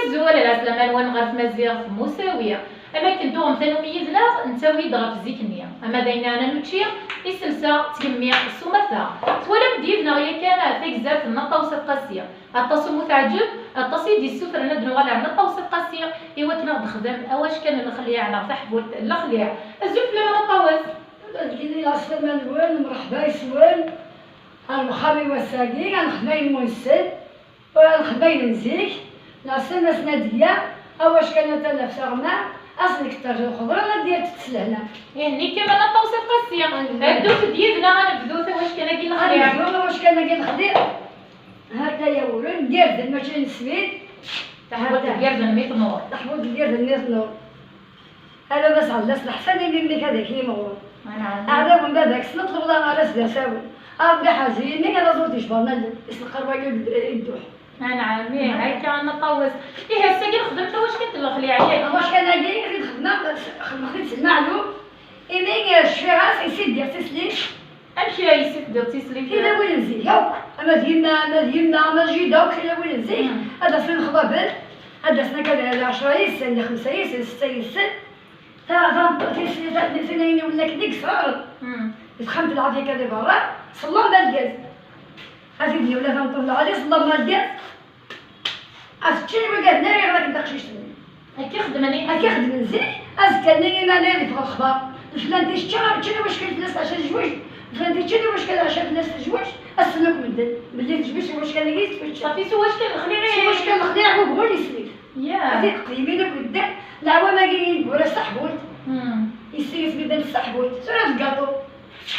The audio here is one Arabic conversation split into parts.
الزول العسلامة الوان غير في مزيغ في مساوية اما كنتو غمثانو ميزنا نتاوي دغا في زيكنيا اما داينا انا نوتشي يسلسا تكمية السومثا توالم ديفنا غيا كان في جزاف النطا وصف قاسية التصو متعجب التصي دي السفر ندنو غالا النطا وصف قاسية ايوا كنا نخدم اواش كان الخليع على تحبول الخليع الزول فلا نطاوس تجيني العسلامة الوان مرحبا يسوان المخابي والساقي الخدمين منسل والخدمين نزيك العسلامة سنادية اواش كانت نفس رمى اصلك الترجمه الخضراء لا ديال تتسلهنا يعني كما نطا وصف قاسية الدوث ديالنا غنبدو واش كان كاين الخليع انا واش كان كاين الخليع هذا يا ولد ندير ماشي نسويد تحبط ديال الميت نور تحبط ديال الناس نور هذا بس على الحسن اللي هذاك يمغور هذا من بعدك نطلب الله على سداساوي ابدا حزين مين انا زرت جبرنا القربه يدوح نعم هاي كان نطوس ايه هسه كي خدمت واش كنت الخليع ياك واش كان كاين خدمت المعلوم ايمين الشراس يسد ديال تسليم امشي يسد ديال تسليم كذا وين نزيد يوك اما ديالنا ما جيداو كذا وين نزيد هذا سن خضابل هذا سنه كذا 10 سنه 5 سنه 6 سنه تا سنين ولا كديك صار دخلت العافيه كذا برا صلى ما الجاز هذه ولا تنطلع عليه صلى ما الجاز افتشي وقال ناري راك داكشي شنو هكا خدمني هكا خدم مزيان كان ما ناري في الخبار فلان تيشتغل تشري واش كاين الناس عشان الجواج فلان تشري واش كاين عشان الناس الجواج استناك ملي تجبش واش كان كاين صافي سوا واش كان الخليع واش كان الخليع هو بغى يسلي هذيك قيمينك قدام العوا ما كاينين ولا الصحبوت يسيس بدل الصحبوت سوره الكاطو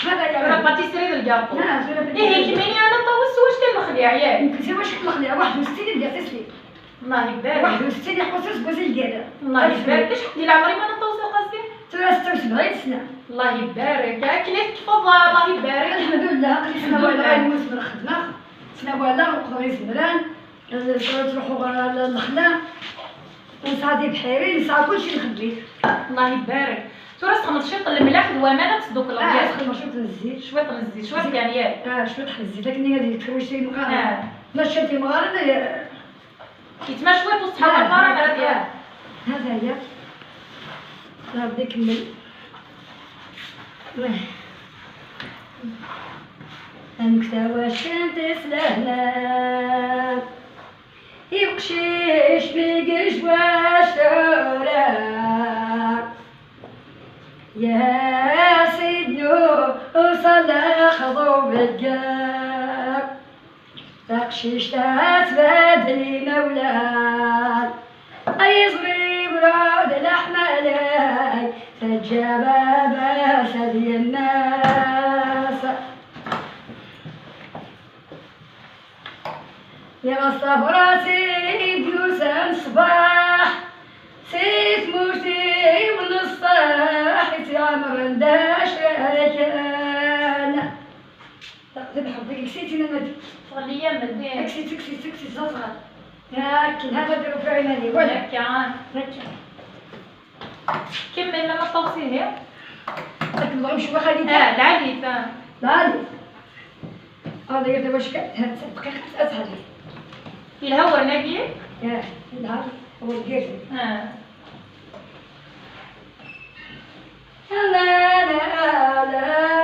هذا يا راه باتيسري الكاطو ايه كيماني انا طوس واش كان الخليع ياك يمكن واش كان الخليع 61 ديال تسليم الله يبارك 61 خصوص بوزي ديالها الله يبارك اش ديال عمري ما نطوس قاسي 76 سنه الله يبارك كليت تفضل الله يبارك الحمد لله قلت سنه ولا غيموت من الخدمه سنه ولا نقدر يزمران تروحوا للخلا ونصادي بحيري نسعى كلشي نخدم الله يبارك تراس 15 الملاح دوامانه تصدق الله ياك خدمه شويه الزيت شويه الزيت شويه كان ياك شويه الزيت لكن هذه ترويشي مقارنه ماشي انت مقارنه كيتما شويه تصحى المقارنه ديالها هذا هي غادي نكمل انت واش كنت سلهنا يبقشيش بيقش واش تورا يا سيدنو وصل خضو بالجاب تقشيش تتبادلي مولان اي صغير براد الاحمالي تجابا باسد الناس يا مصطفى سيد يوسف صباح سيد مرتي والصاح عمر نداش كان تقدر حبيبي كسيتي نمدي صغليه مدي كسيتي صغار لكن هذا ديرو في عيني ولا كان كمل لما توصيه لكن ما يمشي بخلي العليف العليف هذا يبدا واش كان دقيقه اسهل الهور نبي يا العليف هو الجيش لا لا لا لا لا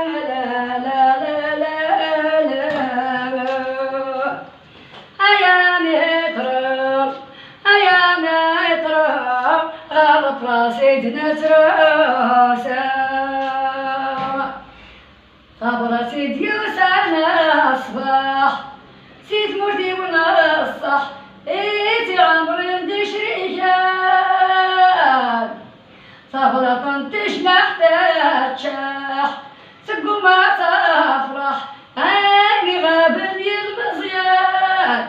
سيدنا تراسا صبرا سيد يوسف صباح سيد مرتي ونصح ايتي عمر يمدي شريكان صبرا طنطش محتاج شاح سقو ما تفرح اني غابن المزيان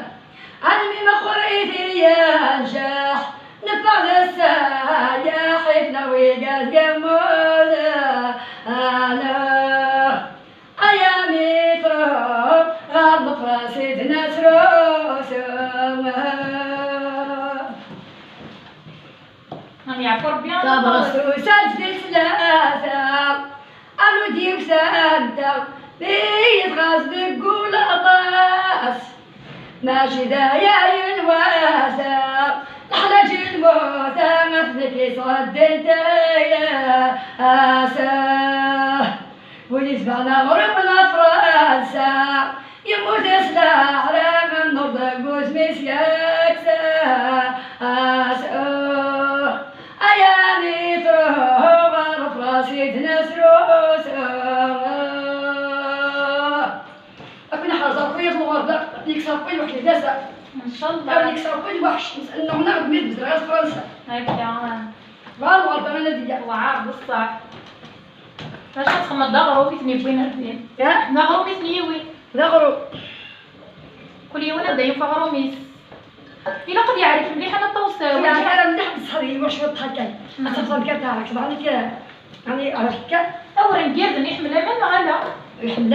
علمي ما قريتي يا نجاح نفع السايا حفنا ويقاس جمولا أنا أيامي تروب غاب فراسيدنا تروسما هم يعفر بيان تبرسو سجد ثلاثة أمو ديك سادة بيت غاز بقول أطاس ماشي دايا ينواسا لك صديت يا آسا ولي تبعنا غربنا فرنسا يموت يسلع على من نرضى قوس مسياك آسا أيامي تروح فراسي تنسروس أكون حاضر كويس مغرضة يكسر كل وحدة داسة ان شاء الله. يكسر كل وحش إنه ناخد ميت بزرعات فرنسا هيك يا والله غلطانة دي وعارف بصح باش تخمم دغرو في ثني هاتين يا دغرو ميس نيوي نغرو كل يوم انا دايم فغرو ميس إلا قد يعرف مليح انا توصل يعني أنا من نحن صحري واش وضحك أتصل كتاعك بعد كده يعني عرفتك اول نقير نحمل من غلا الحمد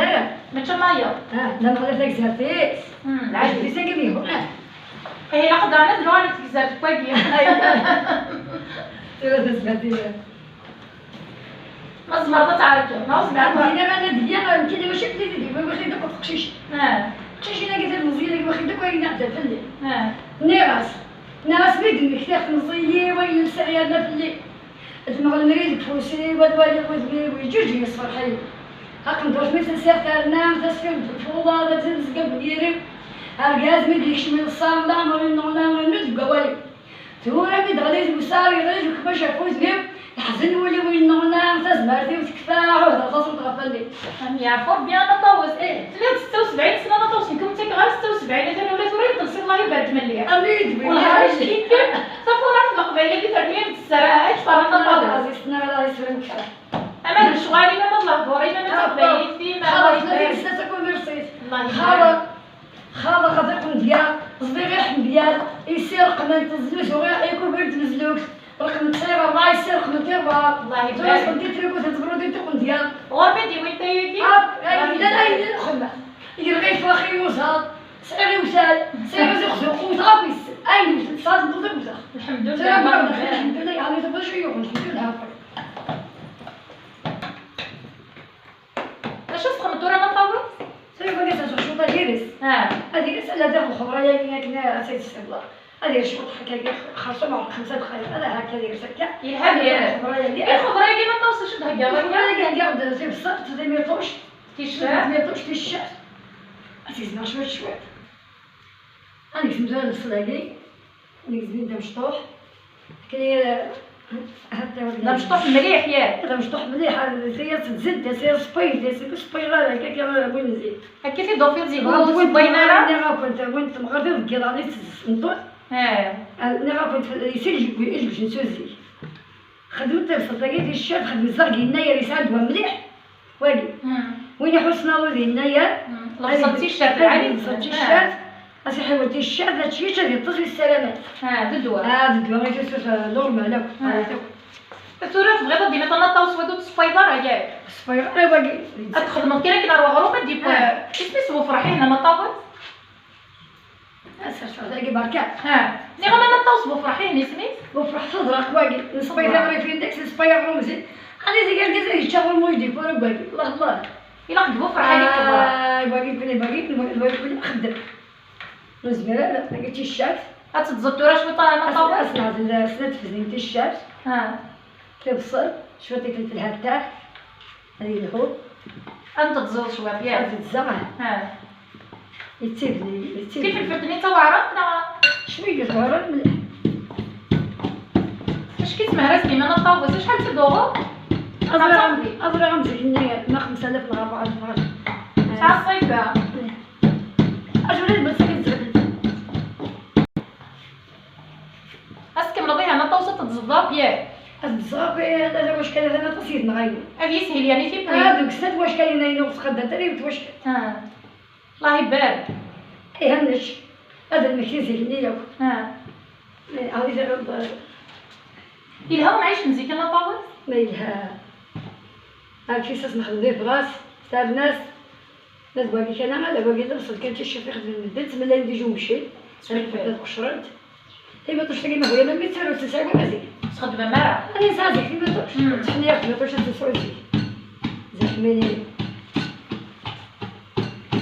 ما تشمايا لا ما غير زافيس العجل في ساقي هنا هي لا قد انا درو على تكزار كواكي ما زمرت عارفه ما زمرت أنا ديانا كده ماشي كده ما بخير دك قشيش قشيش أنا قلت المزيد ما بخير دك وين نعدل فلي ناس بدي مختاف مزيي وين السعيادة فلي المغل نريد فوسي ودوالي وزبي ويجوجي يصفر حي هاك ندوش مثل سيرتار نام تسكن فوضى تنزق بيرم هالجاز مدي يشمل الصام لا ما ند قوالي تورا بيد غليز وساري غليز وكبش فوز بهم يحزن ولي وين نام تزمرتي وتكفاح وهذا تصل تغفلي يعرفوا بيان نطوز 76 سنه نطوز كنت غير 76 انا ولا توري تنسي الله يبارك مليح اميد والله كيف صافونا في القبيله اللي تربيه السراج فرنا نطوز عزيزتنا الله يسلمك اما الشغالي ما الله بوري ما تقبيتي ما خلاص نبي تكون مرسيت خاضر غادي يكون ديال صديق يحن ديال يسرق من تزلوش وغير يكون بنت مزلوك رقم تصير الله يسرق من تيربا الله يبارك تواصل انت تريكو تتبرو تكون ديال غربتي وين تيجي لا خما يرغي فاخي وصاد سعري وسال سعري وخزوق وطابيس اين صاد بوزك وزاخ الحمد لله الحمد لله يعني تبغى شي يوم الحمد لله اش تخمتوا راه ما طاولوا سير بغيت نشوف ديريس هذيك السنه دابا اخرى يعني كنا سيد السبله هذه شغل حكايه خاصه مع 5 دقائق انا هكا داير سكه يلحق يا الخضره اللي ما توصلش لهكا انا قاعد في الصف ما يطوش تيشرب ما يطوش في الشارع عزيزنا شويه انا كنت مزال الصلاقي اللي زين دا مشطوح كاين حتى لا مشطوح مليح ياك هذا مشطوح مليح سير تزد سير سبايد سير سبايغه هكاك وين نزيد هكا في دوفير زيكو بينارا انا كنت مغربي كي راني الصندوق انا كنت يسجل يجلس نسوزي خدمت في الصلاقي ديال الشاب خدمت زرقي هنايا يساعدوا مليح واقي وين حسنا ولدي هنايا لبستي الشاب العالي لبستي الشاب اسي حيوتي الشاب هادشي تاع الطفل السلامات الدواء الدواء غير تسوس نورمال الثورة تبغي ديما تنطاو سوادو السبايدار ياك السبايدار باقي تخدم كي كنروح غروب ديب اسمو فرحي هنا ما طابت اسا باقي بركه ني غا ما نطاو بفرحي نسميت وفرح صدرك باقي السبايدار غير في عندك السبايدار مزيان هذه زي قال لي يشتغل مويدي باقي الله الله الا قد بفرحي ديك باقي خدام نزمر لا لقيتي الشمس تتزطورا شويه طالما طابت اسمع سنة فزنتي الشمس كيبصر شويه فلفل هكا هذه الحوت انت تزول شويه ياك تتزرع يتسيبني كيف الفلفل تا وعرفنا شويه صغيره مليح اش كيسمع راسي ما نطاوبش شحال تدوغو أضرع مسكينة ما 5000 ولا 4000 شحال الصيفة أجل بس كنت اسكم رضيها ما توصل تتزضاب ياك الزابي هذا واش كان هذا تصيد نغير هذه يسهل يعني في بني هذوك السنة واش كاين ينوص خدا تري واش الله يبارك هنش هذا المكيزي هنيا هذه يلها معيش مزيكا ما طاول ما يلها هاكشي ساس نخدم في راس تاع الناس ناس باقي كان انا باقي نوصل كان الشيف يخدم المدة تما لا نديجو مشي انا قشرت ما توش تلاقي مهويه ما ميتسالو تسعه مزيان تخدم مرة انا صادق ما توش تحنيا ما توش تسعه زحماني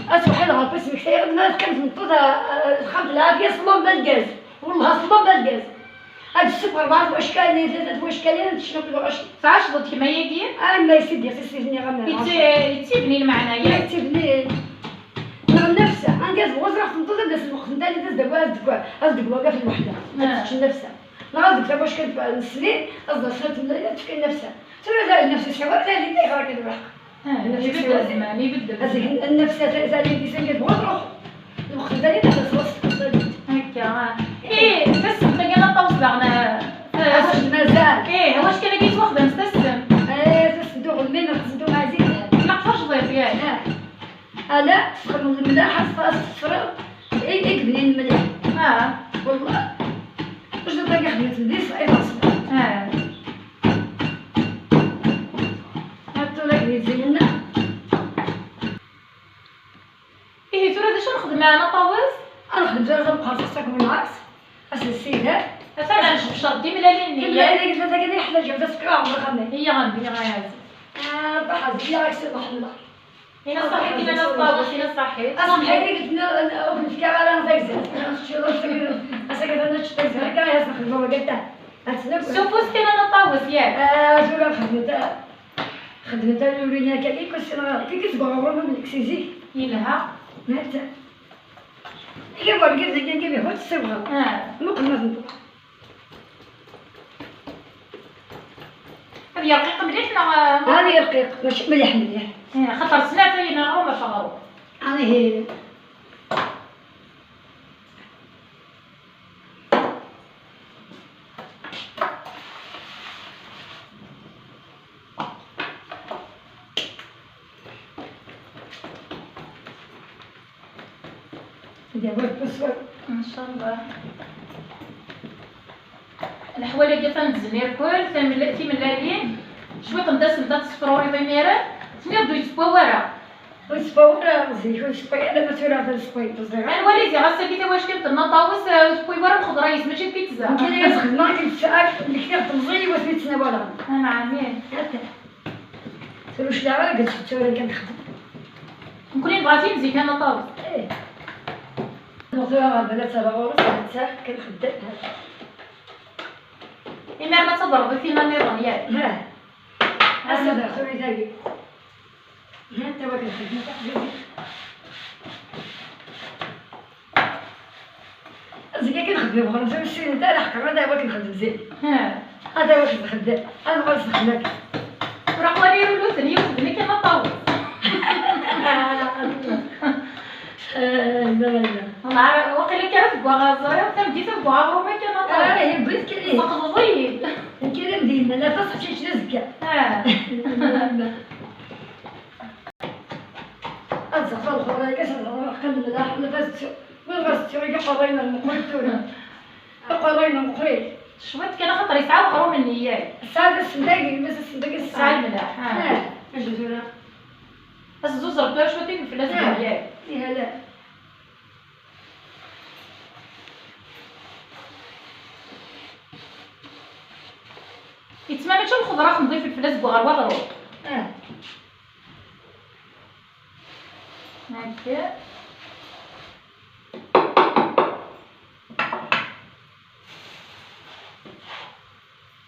اسوحي لها بس مكثير الناس كانت منطوطه الخمس العافيه صلون بالغاز والله صلون بالغاز هاد السوبر ماركت واش كاين ثلاثة واش كاين شنو كيلو 20 ساعات ضد كما يدير ما يسيدي تسيبني غير يتيبني المعنى يا يتبني نفسه انجاز وزرع في النطوطه داز الوقت نتاعي داز داك واقف في الوحده تشن نفسها لا ديك واش كانت السنين قصدها صرت مليئه تفكر نفسها ترى نفس الشيء ولا اللي تيغرا كنروح يبدل الزمان يبدل هذيك النفس تاع اللي ديسان كتبغى تروح الوقت نتاعي داز الوسط هكا ايه تسم تلقى طوس بعنا مازال ايه واش كان كيس واخده مستسلم تصدق المين تصدق عزيز لا فرش ضيف ياك انا تخرج الملاحه الصفراء اي بنين المليح والله واش تلقى خدمه الديس اي اصلا هاتو لك زينا ايه ترى اش نخدم انا طاوس انا خدمت زعما مخصصك من العكس السيدات فعلا شرط ديما لا كيما ليني هذيك ثلاثه كذا حدا جبت سكر عمرها خدمه هي غنبي غيازي بحال هي عكس الرحمه هنا صحيت انا الطاوس هنا صحيت اصلا حياتي قلت لنا في الكعبه انا زيزات اسكت انا شفت زيزات كان يسمح البابا قالت سوفوس كان انا طاوس ياك زولا خدمتها الأولانية كي كتبغى عمرها من الكسيزي يلها مالتا هي بقى كذا كان كيف ياخذ الصبغة مقلنا في الضوء هذه رقيقة مليح ولا هذه رقيق ماشي مليح خاطر سنة فينا هما شغلوا هذه هي ان شاء الله الحوالي ديال تنزني الكل تملأتي من لالين شويه تندس نبدا تصفروري ضميره تنبدو يتبورا ويتبورا زيك ويتبورا انا مسؤوله على السبايط انا والدي غاسالي واش كنت نطاوس تبورا ناخذ رئيس ماشي بيتزا كاين ناس خدمه كنتساعد الكتاب تمزي وسميتنا ولا انا عامين واش دابا قلت الثوره كنخدم نكوني بغاتي نزيد انا طاوس نوصلها البنات على غورس حتى كنخدم إما ما تضربي فينا النظام ياك هذا سوري داير انت واكل خدمه زين كنخدم بغرزه ماشي انت لا حقا هذا هو كنخدم زين هذا هو كنخدم انا بغيت نخدمك راه ولي ولو ثاني وخدمي كما طاوس لا وقيلا كان في بواغازايا تبدي في بواغا وما كان طاوس هي بغيت كلي تقضي كده مدينه لا تصح شي نزكى أنصح الخضراء كسر خلنا لا ولا فاست ولا فاست شوية قرينا المقري قرينا المقري شويت كان خاطر يسعى وخرو من نياك الساعة السنداقي بس السنداقي الساعة الملاح مجدورة بس زوز ربطوها شويتين في الفلاس ديالك إيه لا يتسمى ماشي الخضره نضيف الفلاس بوغا وغرو هكا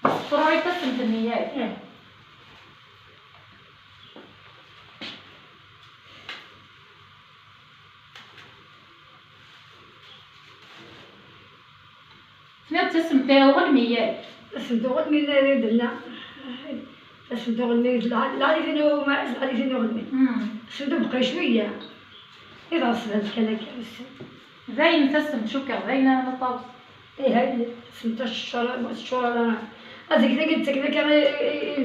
الصفروري تسلم في النيات شنو تسلم تاعو غلميات الصندوق من درنا الصندوق الميز لا يفينو ما لا يفينو غلمي الصندوق بقى شويه إذا صبرت كذا زين تسلم شكر زين الطاوس إيه هاي سمت الشورى هذيك اللي قلت لك كان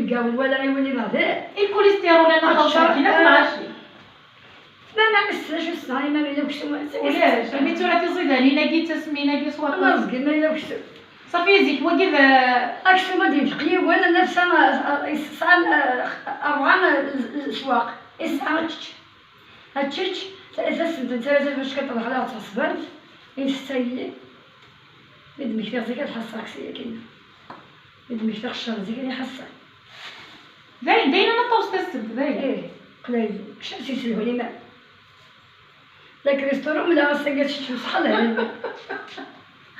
يلقاو ولا يولي بعدين الكوليسترول انا طاوسه كينا العشي ما نعملش الصناعي ما نلوكش ولاش ميتو راه تزيداني ناقي تسمي ناقي صوت رزق ما نلوكش صافي زيك وقف اكشو ما دير قيب وانا نفس انا يسعى أربعة الأسواق يسعى هاتشيش ثلاثة سنين ثلاثة باش كطلع على تصبرت يستاهل بد مكتاغ زي كتحصل كسيه كاينه بد مكتاغ الشهر زي كيحصل باين انا طوست السبت باين ايه قليل كشفتي يسلهوا لي ما داك الريستورون ولا غسلت شي شحال هذا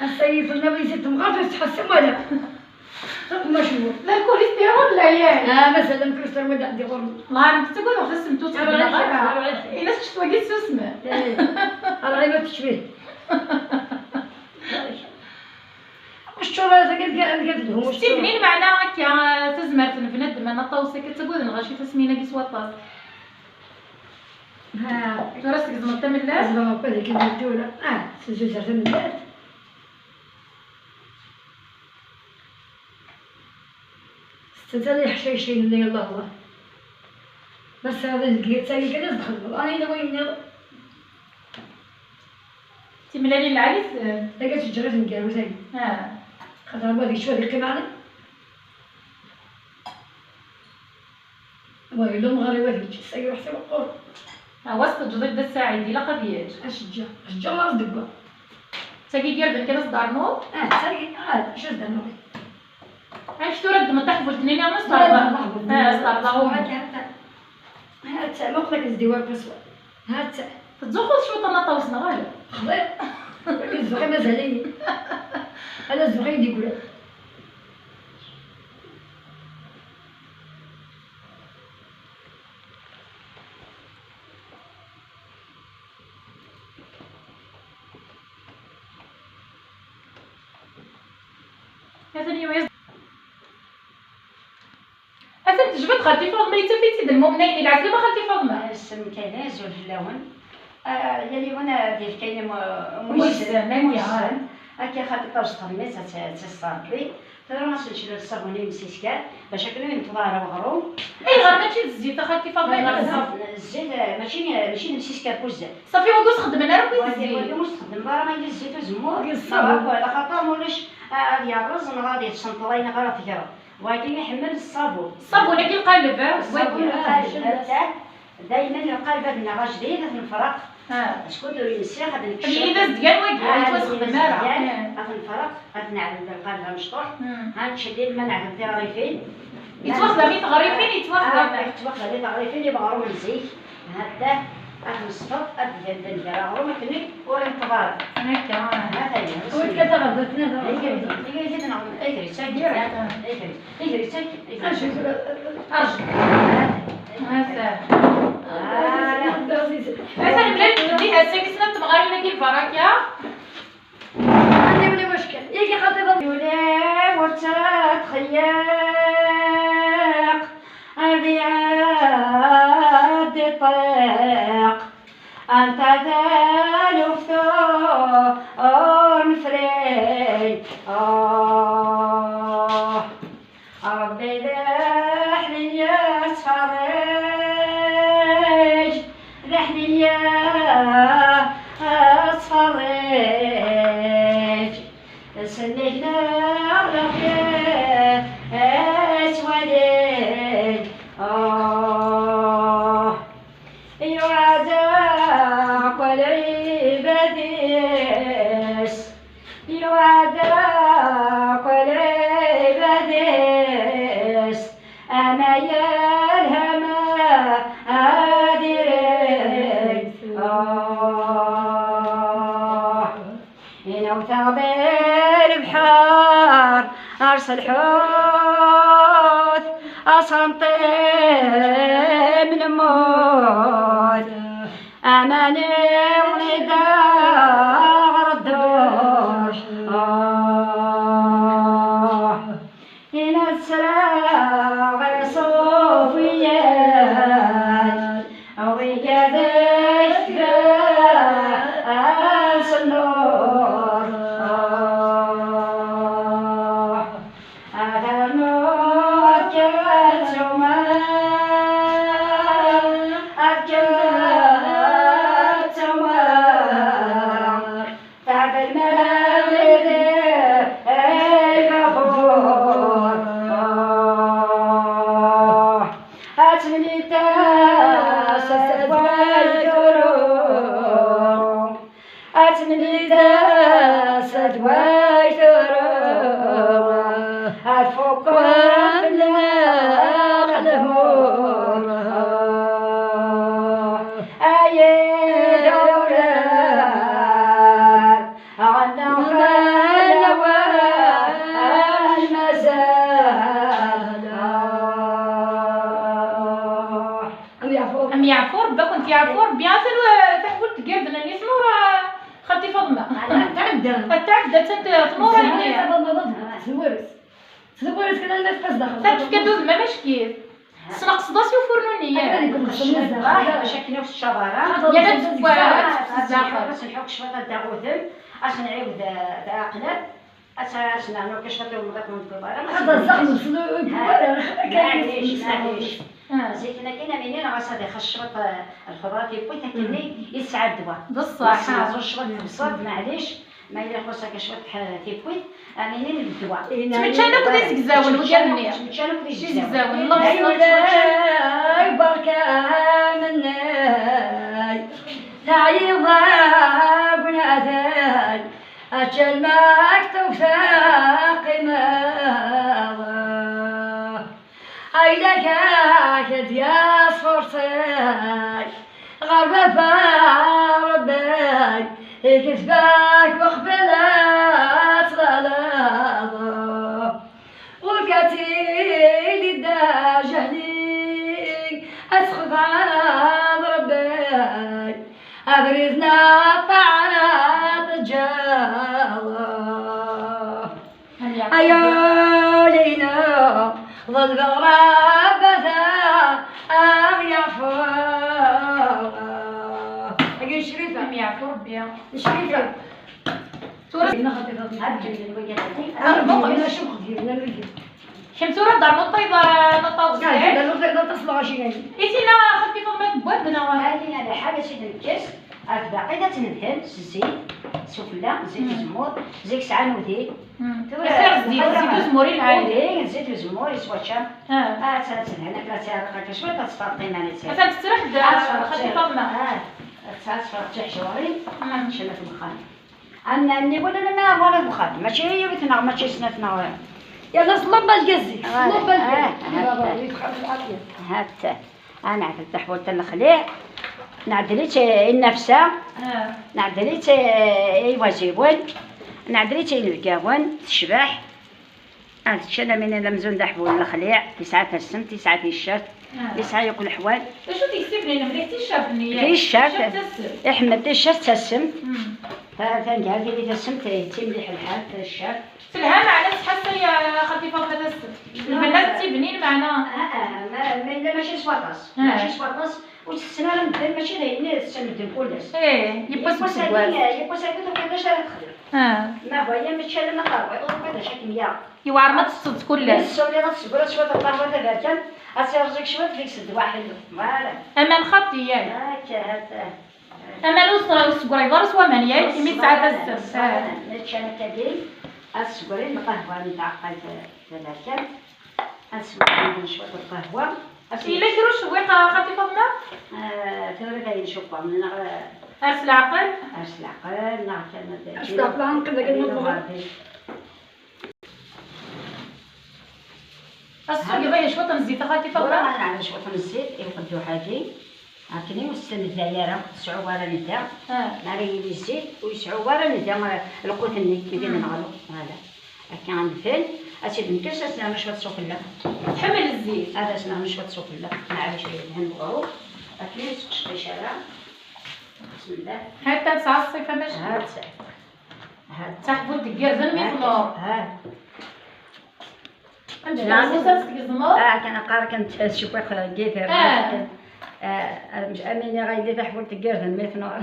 السيد النبي زيد مغرب تحسن ولا مشهور. لا الكوليسترول لا ياك. مثلا كوليسترول ما عندي غرم. الله يعلمك تقول واخا سمتو تخدم غير الا شفت واقيل سوسمه. راه ما تشبيه. واش ترى قالت شتي منين معنا هكا تزمر في بنادم انا طوسي كتقول نغاشي تسمينا كي سوا طاس. ها راسك زمرت من الله. لازم ما بالك كي الدوله سجل جرت من بعد. ستالي حشيشين اللي الله بس هذا لقيت تاعي كذا دخل انا الا وين تملالي العريس. لقيت الجرات نكاو زين خاطر ما ديش واحد يقي معنا ويلو مغاري واحد سير حسب القور وسط جديد الساعدي لا قضيات. شجع راس دبا تاكي ديال بنت كنص دارنو. تاكي شو دارنو عايش ترد ما تحفظ اثنين انا صار صار هات ما قلت لك الزديوار بس هات تتزوخ شو طنا طوسنا غالب خضير الزغي مازال انا الزغي دي يقول هذا اليوم أسد تجبد خالتي فاطمة يتفيتي د المؤمنين العسلمة خالتي فاطمة. السم كاينه زوج اللون يلي وانا دير كاينه موسم هكا خاطر طاوش طميت تصابلي ترى ما نشيل الصابوني مسيسكات باش كانوا ينتظروا وغروم. اي غير ماشي الزيت خالتي فاطمة غير الزيت ماشي مسيسكات بوزه صافي وكوس خدمنا راه كويس الزيت واش تخدم برا ما يدير الزيت وزمور الصابون على خاطر مولاش غادي الرز غادي تشنطلينا غير فكره ولكن يحمل الصابون. الصابون كي القالب الصابون القالب دائما القالب عندنا راه جديد نفرق شكون ديري السيخ غادي نكشف اللي داز ديال واقع توسخدم راه غادي نفرق غادي نعلم القالب مشطوح غنشدي الماء نعلم ديال غريفين يتواخد غير تغريفين يتواخد يتواخد غير تغريفين اللي بغرو من زيت هذا غادي نصفر غادي ندير غرو مكني ورنتظر هكا هذا هي وين كتغبطنا اجري جيت نعمل اجري ساكي اجري ساكي مثلا بلاد ديها ساكسنا تمغارينا كي البركه عندي ولا مشكل يجي خاطر ولا وتتخيق هذه عاد طيق أنت ثالثون فري ربي ذحني يا صفريج ذحني يا صفريج سنينا ربي اسوديج يوعدك والعباديس يوعدك والعباديس أنا يالهما أدري إنو ثابر بحار أرسل حوث أصنطي من موت أماني وندا ردوش إن السراغ صوفيات ويقادش باس النور هذا النور كالسماء بيان سير تحفول تقرد لاني سنورة خالتي فاطمة تعدى تعدت انت سنورة هي سنورس كذا الناس بس دخل تعرف كدوز ما ماش كيف سنقص داسي وفرنوني باش كنا في الشبارة يا لا تسوات الزاخر بس نحوك شويه الدغوثم اش نعيود اقلب اش نعملو كشفه ونضيف من الكبار هذا الزخم شنو معليش زيت انا كاينه منين غاصه خشبط الخضره كيبغي تاكلني يسعى الدواء بصح زوج شبط بالصاد معليش ما الا خصك كشفط تيبويت منين الدواء تمتشانو كدي زكزاون وديالني تمتشانو كدي زكزاون الله أيولاي بركة مناي تعيضا بناداي أجل مكتوب ثاقي ماضا أيلك أكد يا صورتي غربة ربي كتبك مقبلات غلاظة والقتيل دا جهلي أسخف عن ربي أبرزنا طاعات الجالة أيا لينا ظل بغرابة يعفو أجي شريفة ام يعفو ربي شريفة كم سورة دار نطيضة نطاوس إيتينا خالتي فاطمة بوادنا هذه على حاجه سيد الكاس باقي تنذهب الزيت سفلى زيت الزمور زيت سعنودي يصير زيت وزموري العادي زيت الزمور يسوى شام تنهنا كلا تاعك شويه تصفطي معنا مثلا تسرح خالتي فاطمة تصفط تاع شواري شلة المخالي أني ولا ما ولا المخالي ماشي هي بتنغ ماشي سنتنا يلا صلب الجزي صلب هات أنا عدلت تحولت الخليع نعدلت النفسة نعدلت الوزيون نعدلت الكاون تشبح هاد الشنا من لمزون دحبول الخليع 9 السم 9 الشات 9 ياكل حوال شو تيسيبني مليح تيشافني في الشات احمد الشات تسم فنقال لي تسم تمليح الحال الشات سلها معناش حاسه يا خالتي فاطمه تسم البنات تيبنين معنا لا ماشي سواطاس ماشي سواطاس والسنه المدن ماشي دايرين السن كلش يبقى سكوات يبقى ساكت وكذا شحال تخدم ما هي متشال نقار وكذا شحال مية يوار ما تصد كلش السولي غتصبر شويه القهوه تبارك غترجيك شويه فيك سد واحد فوالا اما الخط ياك هكا اما الوسطى والسكر يضرس ومن ياك 100 ساعه تسم نتشال كبير السكرين القهوه اللي تعقد تبارك السكرين شويه القهوه إلا كيرو شويقة خالتي فاطمة؟ توري داير شوكة من أرس العقل؟ أرس العقل نعرف أرس العقل كذا قلنا السوق باين شوية من الزيت خالتي فاطمة؟ أنا على شوية من الزيت يقدو حاجي عرفتني وستن الدايرة يسعو ورا ندا ناري الزيت ويسعو ورا ندا القوتني كيفين نغلو هذا كان عند الفيل أسيد نكش أسنا شوية سوفلة تحمل الزيت هذا أسنا شوية سوفلة مع شوية دهن بغروب أكلي سكش شارع بسم الله حتى تعصي فماش هاد تحفظ ديال زلمي فلور كان كانت شوية قيفة أميني غايدي تحفظ تقير زلمي فلور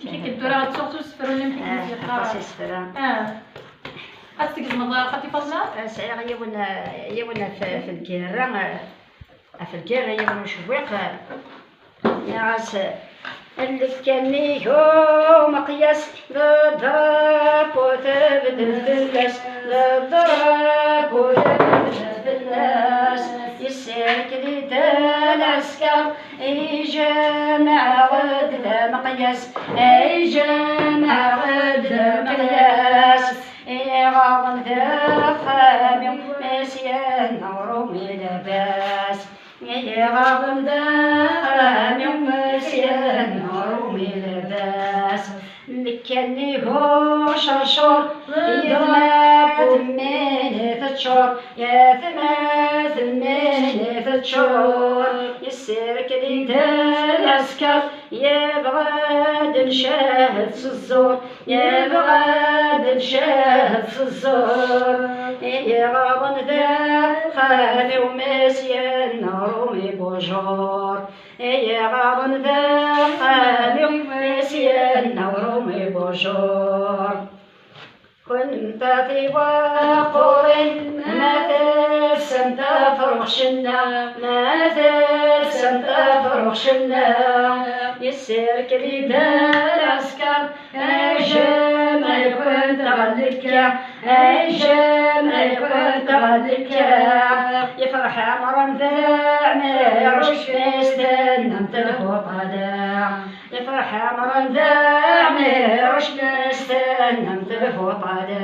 كي كدوري غتسوقتو السفرون اللي مكينين خاصي السفرة أستيقظ مضى خالتي فاطمة؟ سعيرة يونا في الكيرة يونا شويق ناس اللي كان هو مقياس للضرب وتبدل الناس للضرب وتبدل الناس يسير كذي العسكر يجمع غد ذا مقياس يجمع غد ذا مقياس غاضن ذا خامي مسيان ورومي لباس غاضن ذا خامي مسيان ورومي لباس مكاني هو شرشور يضرب من تشور يا ثمانية تشور يسرك لي دار العسكر يا بغاد نشاهد الزور يا بغاد نشاهد الزور يا غاضن ذا خالي ومسيان رومي بوجور يا غاضن ذا خالي ومسيان رومي بوجور كنت في وقور ما تسمت فرخشنا ما تسمت فرخشنا يسيرك لي دار العسكر ما كنت غلك ما كنت غلك يفرح عمر ذا ما رش نستنى متلخوط هذا يفرح عمر ذا ما رش نستنى متلخوط هذا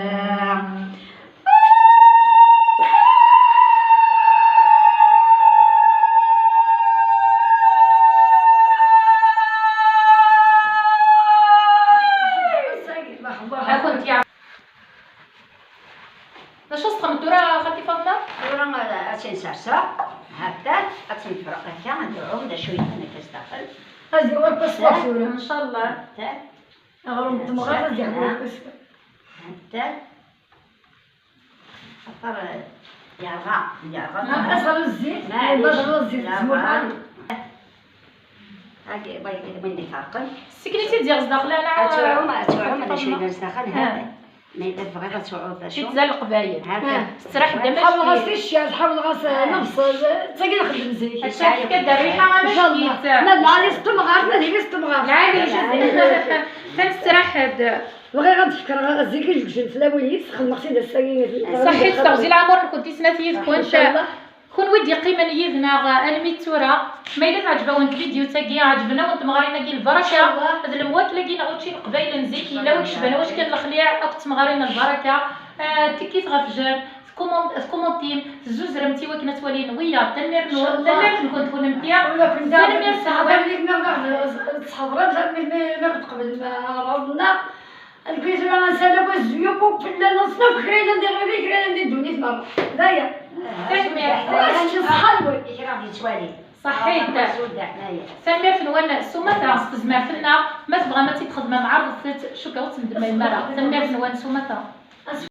كنت يا شو اسقم الدورة خالتي فاطمة؟ الدورة أتين سرسة هكذا أتين فرق هكا ندعوهم دا شوية أنا كستقل هذه هو القصة إن شاء الله. هكذا أغرم تمغرة هذه هو القصة هكذا أفر يا ما أصل الزيت معليش بدل الزيت هاكي بغيت مني فرقا السكنيتي ديال الزداخل أنا أتوعهم أنا شوية نزدخل هذا ما يدفع غير تعوض شو تيتزال القبايل هكذا استراح دابا حاول غاسل الشيء حاول غاسل نفس تاقي نخدم زيك هادشي كدار الريحة إن شاء الله لا العالي ستمغار لا هي ستمغار العالي تنستراح هاد وغير غنتفكر غازيك الجوج فلاوينيت خلقتي دا الساكين صحيت توزيل العمر كنت سناتي كون ودي قيمة نيذنا الميتورة ما إلا تعجبون الفيديو تاقي عجبنا وانت مغارينا كي البركة هاد المواد لقينا غوتشي قبايل نزيكي لا واش بنا واش كان الخليع أكت مغارينا البركة تكيت غفجان كومونتيم زوز رمتي وكنا توالين ويا تنمير نور تنمير نكون تكون متيا ولا كنت تنمير هذا اللي كنا تصحابنا ما قبل ما رضنا الكيس ولا نسالك الزيوك وفلا نصنا كرينا ندير غير كرينا ندير دوني مرة دايا صحيت سمير فنوان سمثة استزمار فينا ما تبغى ما تخدم مع عرض شو كوت المرأة سمير فنوان سمثة